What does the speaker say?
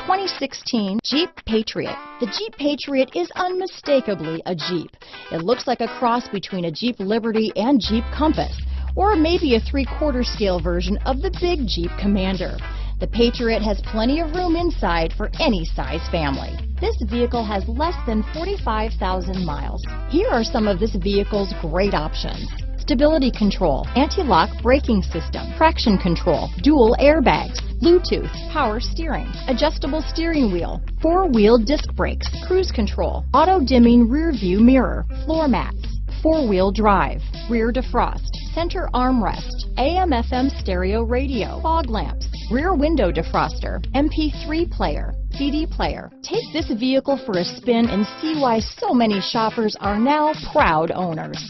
2016 Jeep Patriot. The Jeep Patriot is unmistakably a Jeep. It looks like a cross between a Jeep Liberty and Jeep Compass, or maybe a 3/4 scale version of the big Jeep Commander. The Patriot has plenty of room inside for any size family. This vehicle has less than 45,000 miles. Here are some of this vehicle's great options: stability control, anti-lock braking system, traction control, dual airbags, Bluetooth, power steering, adjustable steering wheel, 4-wheel disc brakes, cruise control, auto-dimming rear view mirror, floor mats, 4-wheel drive, rear defrost, center armrest, AM/FM stereo radio, fog lamps, rear window defroster, MP3 player, CD player. Take this vehicle for a spin and see why so many shoppers are now proud owners.